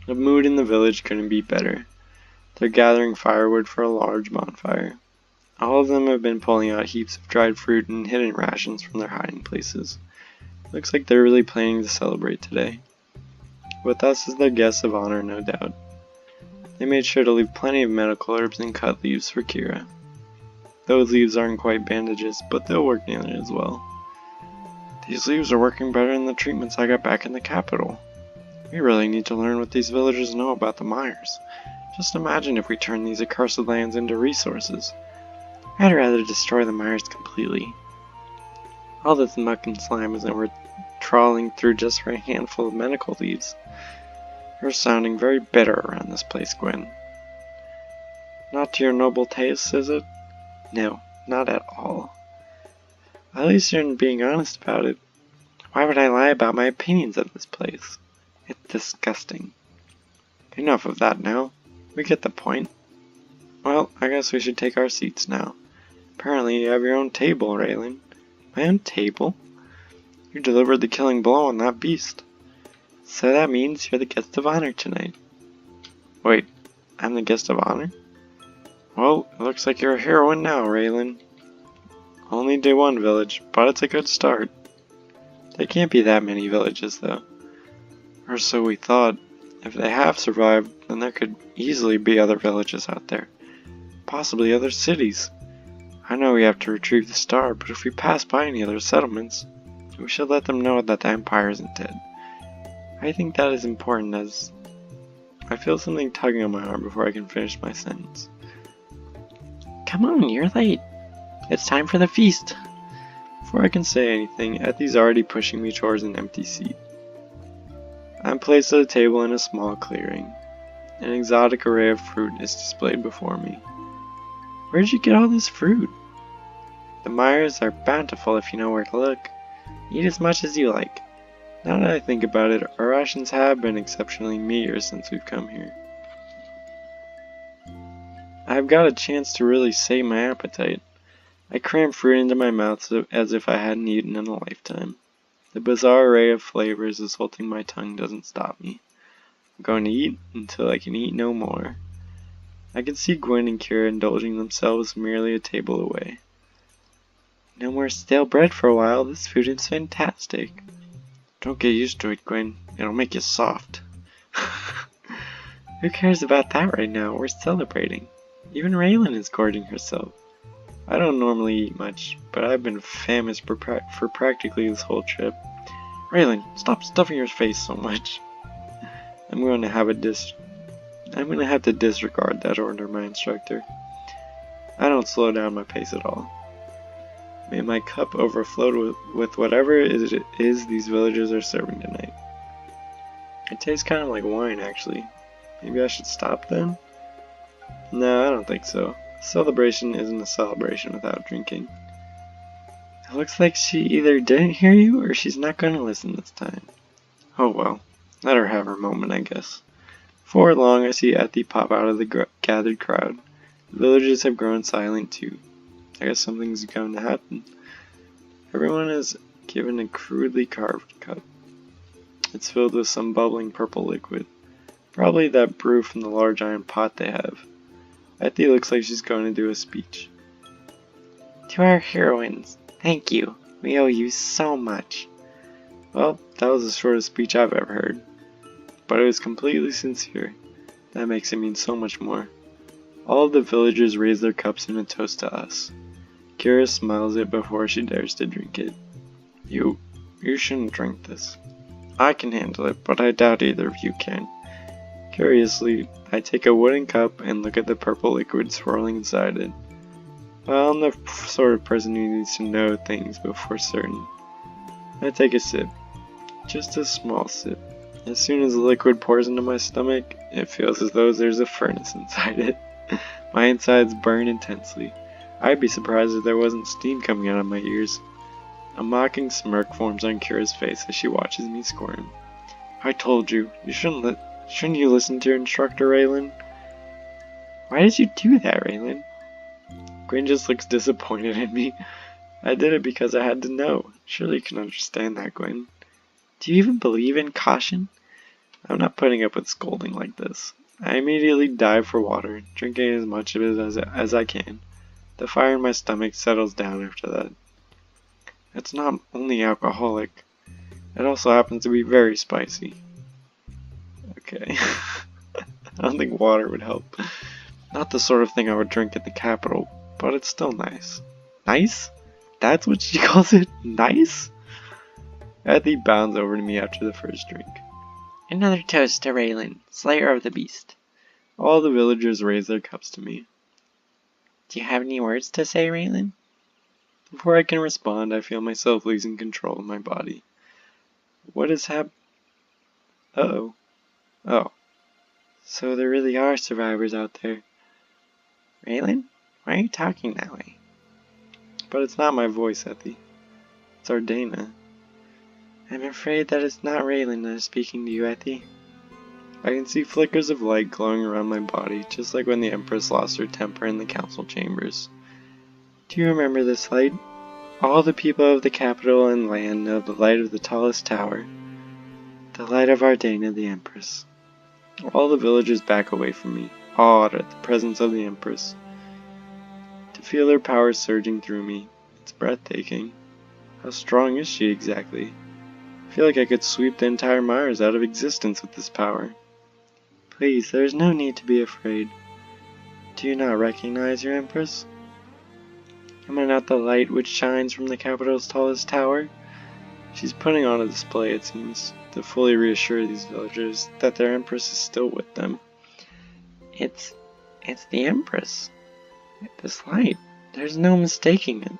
The mood in the village couldn't be better. They're gathering firewood for a large bonfire. All of them have been pulling out heaps of dried fruit and hidden rations from their hiding places. Looks like they're really planning to celebrate today. With us as their guests of honor, no doubt. They made sure to leave plenty of medical herbs and cut leaves for Kira. Those leaves aren't quite bandages, but they'll work near it as well. These leaves are working better than the treatments I got back in the capital. We really need to learn what these villagers know about the mires. Just imagine if we turn these accursed lands into resources. I'd rather destroy the mires completely. All this muck and slime isn't worth trawling through just for a handful of medical leaves. You're sounding very bitter around this place, Gwen. Not to your noble tastes, is it? No, not at all. At least you're being honest about it. Why would I lie about my opinions of this place? It's disgusting. Enough of that now. We get the point. Well, I guess we should take our seats now. Apparently you have your own table, Raelin. My own table? You delivered the killing blow on that beast. So that means you're the guest of honor tonight. Wait, I'm the guest of honor? Well, it looks like you're a heroine now, Raelin. Only do one village, but it's a good start. There can't be that many villages, though. Or so we thought. If they have survived, then there could easily be other villages out there. Possibly other cities. I know we have to retrieve the star, but if we pass by any other settlements, we should let them know that the Empire isn't dead. I think that is important, as I feel something tugging on my arm before I can finish my sentence. Come on, you're late. It's time for the feast. Before I can say anything, Ethy's already pushing me towards an empty seat. I'm placed at a table in a small clearing. An exotic array of fruit is displayed before me. Where'd you get all this fruit? The mires are bountiful if you know where to look. Eat as much as you like. Now that I think about it, our rations have been exceptionally meager since we've come here. I've got a chance to really sate my appetite. I cram fruit into my mouth as if I hadn't eaten in a lifetime. The bizarre array of flavors assaulting my tongue doesn't stop me. I'm going to eat until I can eat no more. I can see Gwen and Kira indulging themselves merely a table away. No more stale bread for a while. This food is fantastic. Don't get used to it, Gwen. It'll make you soft. Who cares about that right now? We're celebrating. Even Raelin is gorging herself. I don't normally eat much, but I've been famished for practically this whole trip. Raelin, stop stuffing your face so much. I'm going to have to disregard that order, my instructor. I don't slow down my pace at all. May my cup overflow with whatever it is these villagers are serving tonight. It tastes kind of like wine, actually. Maybe I should stop then? No, I don't think so. Celebration isn't a celebration without drinking. It looks like she either didn't hear you or she's not going to listen this time. Oh well, let her have her moment, I guess. Before long, I see Ethy pop out of the gathered crowd. The villagers have grown silent too. I guess something's going to happen. Everyone is given a crudely carved cup. It's filled with some bubbling purple liquid. Probably that brew from the large iron pot they have. Ethy looks like she's going to do a speech. To our heroines, thank you. We owe you so much. Well, that was the shortest speech I've ever heard. But it was completely sincere. That makes it mean so much more. All of the villagers raise their cups in a toast to us. Kira smiles it before she dares to drink it. You shouldn't drink this. I can handle it, but I doubt either of you can. Curiously, I take a wooden cup and look at the purple liquid swirling inside it. Well, I'm the sort of person who needs to know things before certain. I take a sip. Just a small sip. As soon as the liquid pours into my stomach, it feels as though there's a furnace inside it. My insides burn intensely. I'd be surprised if there wasn't steam coming out of my ears. A mocking smirk forms on Kira's face as she watches me squirm. I told you, shouldn't you listen to your instructor, Raelin? Why did you do that, Raelin? Gwen just looks disappointed in me. I did it because I had to know. Surely you can understand that, Gwen. Do you even believe in caution? I'm not putting up with scolding like this. I immediately dive for water, drinking as much of it as I can. The fire in my stomach settles down after that. It's not only alcoholic, it also happens to be very spicy. Okay. I don't think water would help. Not the sort of thing I would drink in the capital, but it's still nice. Nice? That's what she calls it? Nice? Ethy bounds over to me after the first drink. Another toast to Raelin, Slayer of the Beast. All the villagers raise their cups to me. Do you have any words to say, Raelin? Before I can respond, I feel myself losing control of my body. What is Uh-oh. Oh. So there really are survivors out there. Raelin, why are you talking that way? But it's not my voice, Ethy. It's Ardena. I'm afraid that it's not Raelin that is speaking to you, Ethy. I can see flickers of light glowing around my body, just like when the empress lost her temper in the council chambers. Do you remember this light? All the people of the capital and land know the light of the tallest tower. The light of Ardena, the empress. All the villagers back away from me, awed at the presence of the empress. To feel her power surging through me, it's breathtaking. How strong is she exactly? I feel like I could sweep the entire Mars out of existence with this power. Please, there is no need to be afraid. Do you not recognize your empress? Am I not the light which shines from the capital's tallest tower? She's putting on a display, it seems, to fully reassure these villagers that their empress is still with them. It's the empress. This light, there's no mistaking it.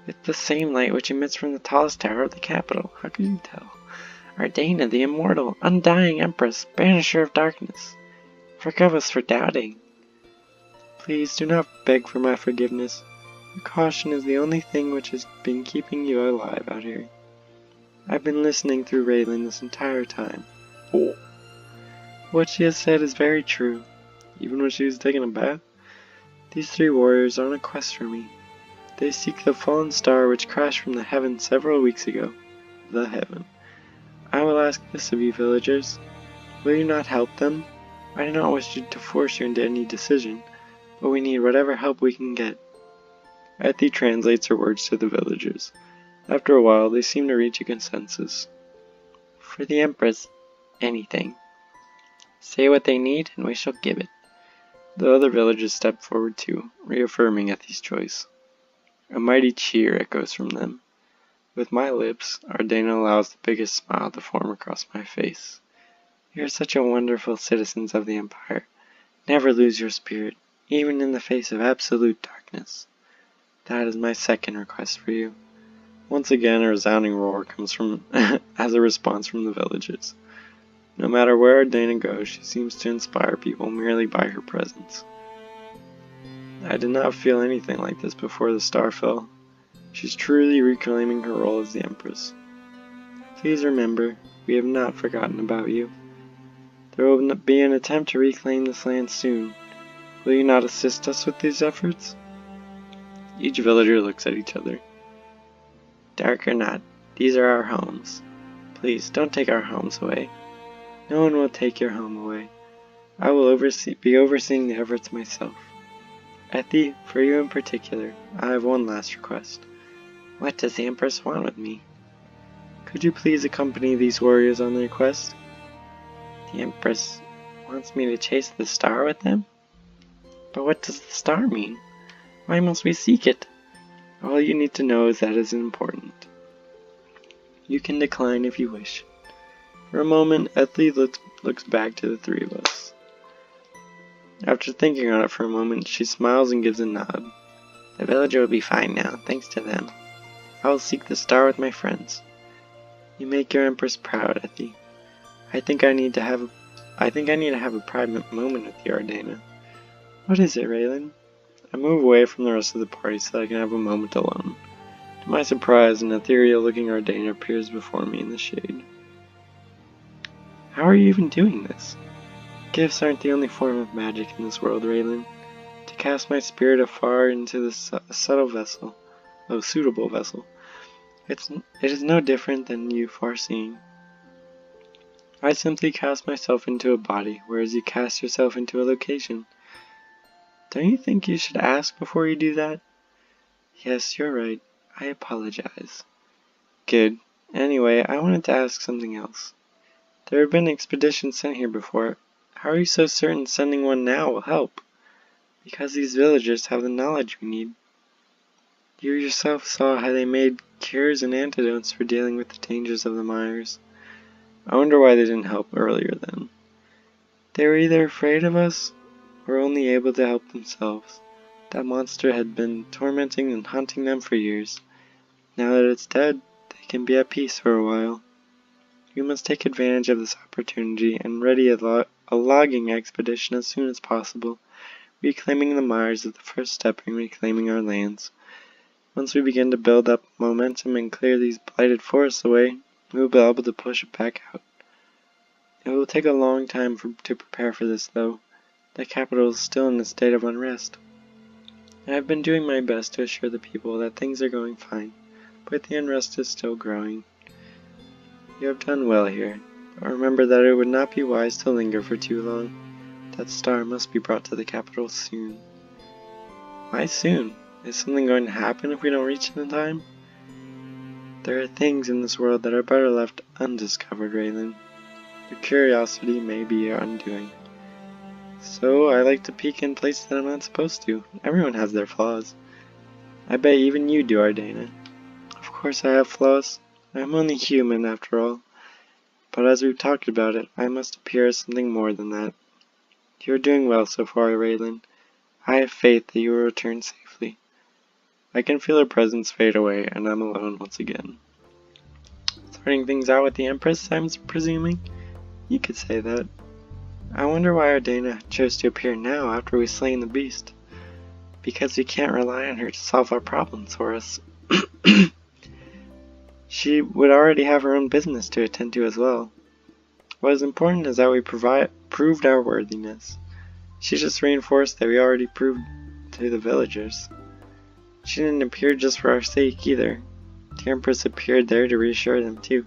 It's the same light which emits from the tallest tower of the capital. How could you tell? Ardena, the immortal, undying empress, banisher of darkness. Forgive us for doubting. Please do not beg for my forgiveness. Your caution is the only thing which has been keeping you alive out here. I've been listening through Raelin this entire time. Oh. What she has said is very true. Even when she was taking a bath? These three warriors are on a quest for me. They seek the fallen star which crashed from the heaven several weeks ago. The heaven. I will ask this of you, villagers. Will you not help them? I do not wish to force you into any decision, but we need whatever help we can get. Ethy translates her words to the villagers. After a while, they seem to reach a consensus. For the empress, anything. Say what they need, and we shall give it. The other villagers step forward too, reaffirming Ethy's choice. A mighty cheer echoes from them. With my lips, Ardena allows the biggest smile to form across my face. You are such a wonderful citizens of the Empire. Never lose your spirit, even in the face of absolute darkness. That is my second request for you. Once again, a resounding roar comes from as a response from the villagers. No matter where Ardena goes, she seems to inspire people merely by her presence. I did not feel anything like this before the star fell. She's truly reclaiming her role as the empress. Please remember, we have not forgotten about you. There will be an attempt to reclaim this land soon. Will you not assist us with these efforts? Each villager looks at each other. Dark or not, these are our homes. Please, don't take our homes away. No one will take your home away. I will be overseeing the efforts myself. Ethy, for you in particular, I have one last request. What does the Empress want with me? Could you please accompany these warriors on their quest? The Empress wants me to chase the star with them? But what does the star mean? Why must we seek it? All you need to know is that it is important. You can decline if you wish. For a moment, Ethy looks back to the three of us. After thinking on it for a moment, she smiles and gives a nod. The villager will be fine now, thanks to them. I will seek the star with my friends. You make your Empress proud, Ethy. I think I need to have a private moment with you, Ardena. What is it, Raelin? I move away from the rest of the party so that I can have a moment alone. To my surprise, an ethereal-looking Ardena appears before me in the shade. How are you even doing this? Gifts aren't the only form of magic in this world, Raelin. To cast my spirit afar into this suitable vessel. It is no different than you far-seeing. I simply cast myself into a body, whereas you cast yourself into a location. Don't you think you should ask before you do that? Yes, you're right. I apologize. Good. Anyway, I wanted to ask something else. There have been expeditions sent here before. How are you so certain sending one now will help? Because these villagers have the knowledge we need. You yourself saw how they made cures and antidotes for dealing with the dangers of the mires. I wonder why they didn't help earlier then. They were either afraid of us, or only able to help themselves. That monster had been tormenting and haunting them for years. Now that it's dead, they can be at peace for a while. We must take advantage of this opportunity and ready a logging expedition as soon as possible. Reclaiming the mires is the first step in reclaiming our lands. Once we begin to build up momentum and clear these blighted forests away, we will be able to push it back out. It will take a long time to prepare for this, though. The capital is still in a state of unrest. I have been doing my best to assure the people that things are going fine, but the unrest is still growing. You have done well here, but remember that it would not be wise to linger for too long. That star must be brought to the capital soon. Why soon? Is something going to happen if we don't reach it in time? There are things in this world that are better left undiscovered, Raelin. Your curiosity may be your undoing. So I like to peek in places that I'm not supposed to. Everyone has their flaws. I bet even you do, Ardena. Of course I have flaws. I'm only human after all. But as we've talked about it, I must appear as something more than that. You're doing well so far, Raelin. I have faith that you will return safely. I can feel her presence fade away, and I'm alone once again. Starting things out with the empress, I'm presuming? You could say that. I wonder why Ardena chose to appear now after we've slain the beast. Because we can't rely on her to solve our problems for us. She would already have her own business to attend to as well. What is important is that we proved our worthiness. She just reinforced that we already proved to the villagers. She didn't appear just for our sake either. The Empress appeared there to reassure them too.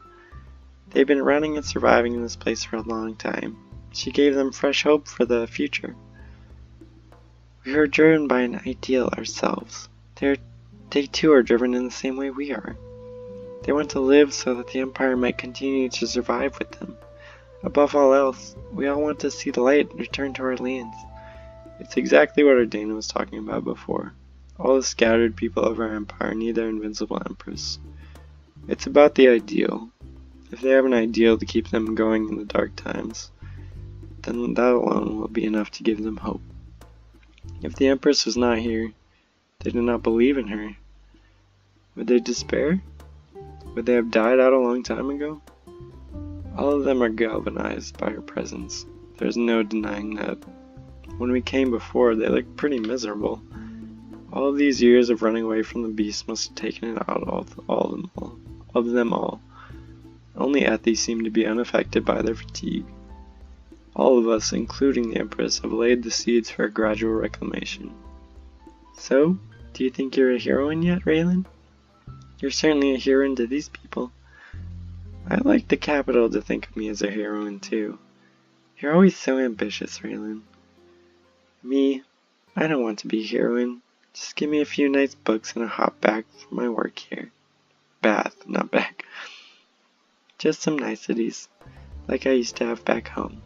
They've been running and surviving in this place for a long time. She gave them fresh hope for the future. We are driven by an ideal ourselves. They too are driven in the same way we are. They want to live so that the Empire might continue to survive with them. Above all else, we all want to see the light return to our lands. It's exactly what Ardena was talking about before. All the scattered people of our empire need their invincible empress. It's about the ideal. If they have an ideal to keep them going in the dark times, then that alone will be enough to give them hope. If the empress was not here, they did not believe in her. Would they despair? Would they have died out a long time ago? All of them are galvanized by her presence. There's no denying that. When we came before, they looked pretty miserable. All of these years of running away from the beast must have taken it out of them all. Only Ethy seemed to be unaffected by their fatigue. All of us, including the Empress, have laid the seeds for a gradual reclamation. So, do you think you're a heroine yet, Raelin? You're certainly a heroine to these people. I'd like the capital to think of me as a heroine too. You're always so ambitious, Raelin. Me, I don't want to be a heroine. Just give me a few nice books and a hot bath for my work here. Bath, not back. Just some niceties, like I used to have back home.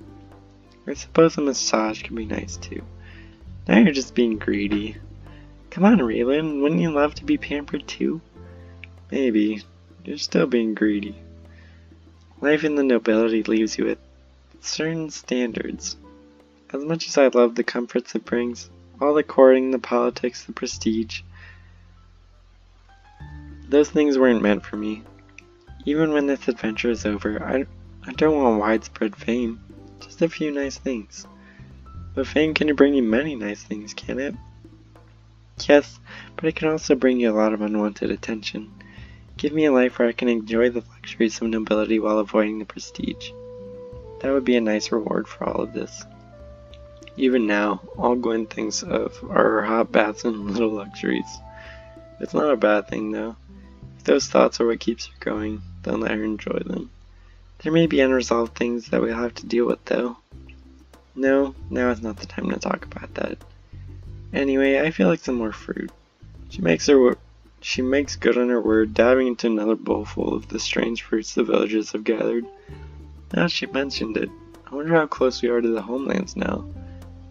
I suppose a massage could be nice too. Now you're just being greedy. Come on, Raelin, wouldn't you love to be pampered too? Maybe. You're still being greedy. Life in the nobility leaves you with certain standards. As much as I love the comforts it brings, all the courting, the politics, the prestige, those things weren't meant for me. Even when this adventure is over, I don't want widespread fame, just a few nice things. But fame can bring you many nice things, can it? Yes, but it can also bring you a lot of unwanted attention. Give me a life where I can enjoy the luxuries of nobility while avoiding the prestige. That would be a nice reward for all of this. Even now, all Gwen thinks of are her hot baths and little luxuries. It's not a bad thing though. If those thoughts are what keeps her going, then let her enjoy them. There may be unresolved things that we'll have to deal with, though. No, now is not the time to talk about that. Anyway, I feel like some more fruit. She makes good on her word, diving into another bowl full of the strange fruits the villagers have gathered. Now she mentioned it, I wonder how close we are to the homelands now.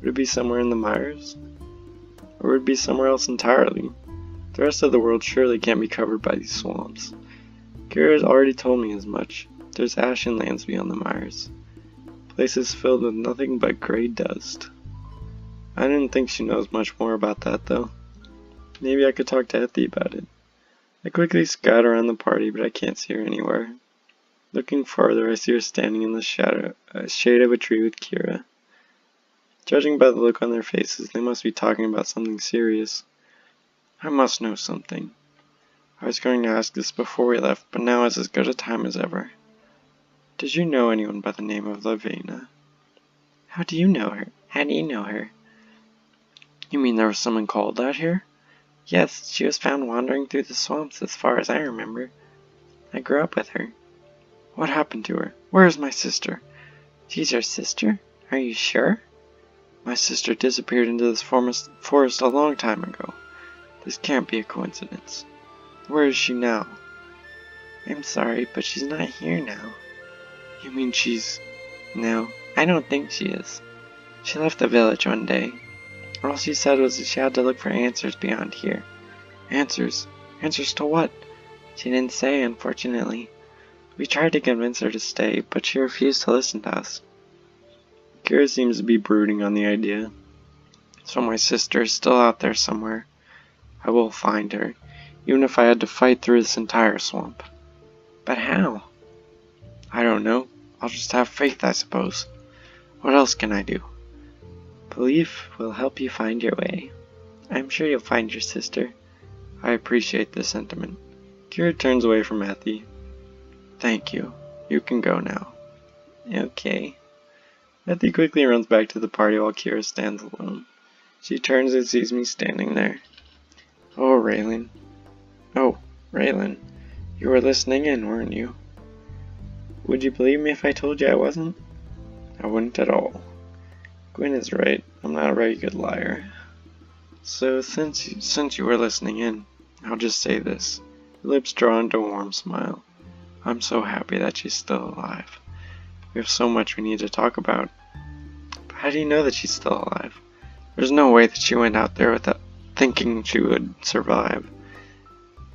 Would it be somewhere in the mires? Or would it be somewhere else entirely? The rest of the world surely can't be covered by these swamps. Kira has already told me as much. There's ashen lands beyond the mires. Places filled with nothing but grey dust. I didn't think she knows much more about that, though. Maybe I could talk to Ethy about it. I quickly scout around the party, but I can't see her anywhere. Looking farther, I see her standing in the shade of a tree with Kira. Judging by the look on their faces, they must be talking about something serious. I must know something. I was going to ask this before we left, but now is as good a time as ever. Did you know anyone by the name of Ardena? How do you know her? How do you know her? You mean there was someone called out here? Yes, she was found wandering through the swamps as far as I remember. I grew up with her. What happened to her? Where is my sister? She's your sister? Are you sure? My sister disappeared into this forest a long time ago. This can't be a coincidence. Where is she now? I'm sorry, but she's not here now. You mean she's... No, I don't think she is. She left the village one day. All she said was that she had to look for answers beyond here. Answers? Answers to what? She didn't say, unfortunately. We tried to convince her to stay, but she refused to listen to us. Kira seems to be brooding on the idea. So my sister is still out there somewhere. I will find her, even if I had to fight through this entire swamp. But how? I don't know. I'll just have faith, I suppose. What else can I do? Belief will help you find your way. I'm sure you'll find your sister. I appreciate the sentiment. Kira turns away from Ethy. Thank you. You can go now. Okay. Ethy quickly runs back to the party while Kira stands alone. She turns and sees me standing there. Oh, Raelin. Oh, Raelin. You were listening in, weren't you? Would you believe me if I told you I wasn't? I wouldn't at all. Gwen is right. I'm not a very good liar. So, since you were listening in, I'll just say this. Your lips draw into a warm smile. I'm so happy that she's still alive. We have so much we need to talk about. But how do you know that she's still alive? There's no way that she went out there without thinking she would survive.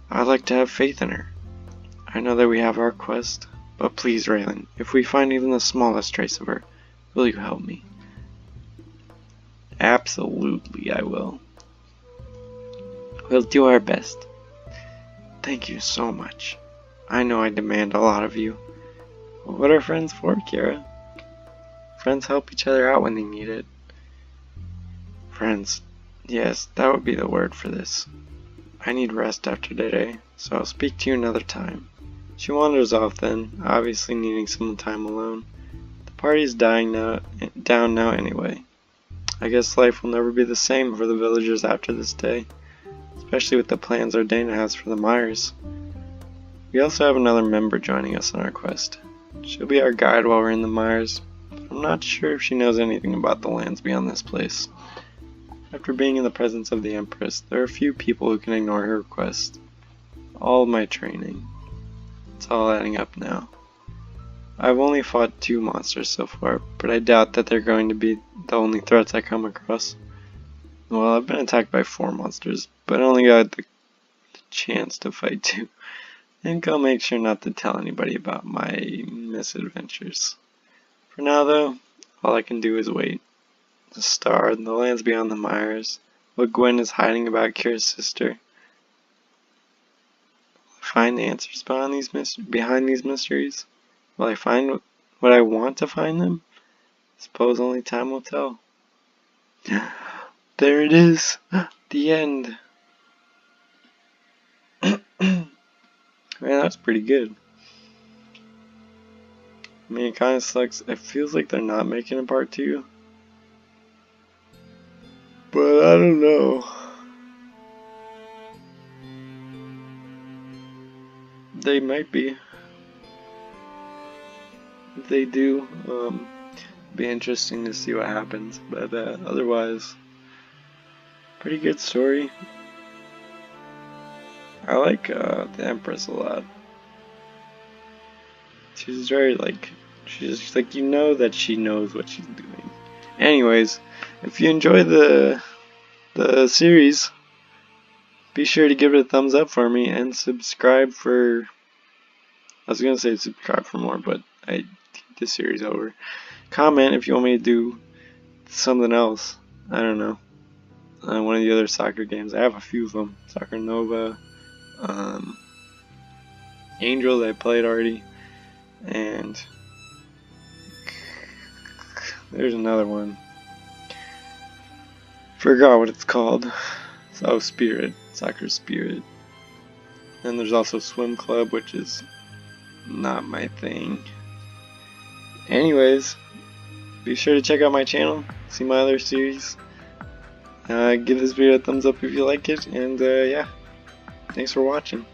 I'd like to have faith in her. I know that we have our quest, but please, Raelin, if we find even the smallest trace of her, will you help me? Absolutely, I will. We'll do our best. Thank you so much. I know I demand a lot of you. What are friends for, Kira? Friends help each other out when they need it. Friends. Yes, that would be the word for this. I need rest after today, so I'll speak to you another time. She wanders off then, obviously needing some time alone. The party's down now anyway. I guess life will never be the same for the villagers after this day, especially with the plans Ardena has for the mires. We also have another member joining us on our quest. She'll be our guide while we're in the mires, but I'm not sure if she knows anything about the lands beyond this place. After being in the presence of the empress, there are few people who can ignore her request. All of my training. It's all adding up now. I've only fought 2 monsters so far, but I doubt that they're going to be the only threats I come across. Well, I've been attacked by 4 monsters, but only got the chance to fight 2. I think I'll make sure not to tell anybody about my misadventures. For now though, all I can do is wait. The star, the lands beyond the mires, what Gwen is hiding about Kira's sister. Will I find the answers behind these mysteries? Will I find what I want to find them? Suppose only time will tell. There it is! The end! Man, that's pretty good. I mean, it kinda sucks. It feels like they're not making a part 2. But I don't know. They might be. if they do. Be interesting to see what happens, but otherwise, pretty good story. I like the Empress a lot. She's very she's just like, you know that she knows what she's doing. Anyways, if you enjoy the series, be sure to give it a thumbs up for me and subscribe for. I was gonna say subscribe for more, but I take this series over. Comment if you want me to do something else. I don't know. One of the other soccer games. I have a few of them. Soccer Nova, Angel that I played already, and there's another one. Forgot what it's called. Oh, Spirit. Soccer Spirit. And there's also Swim Club, which is not my thing. Anyways, be sure to check out my channel, see my other series. Give this video a thumbs up if you like it, and yeah, thanks for watching.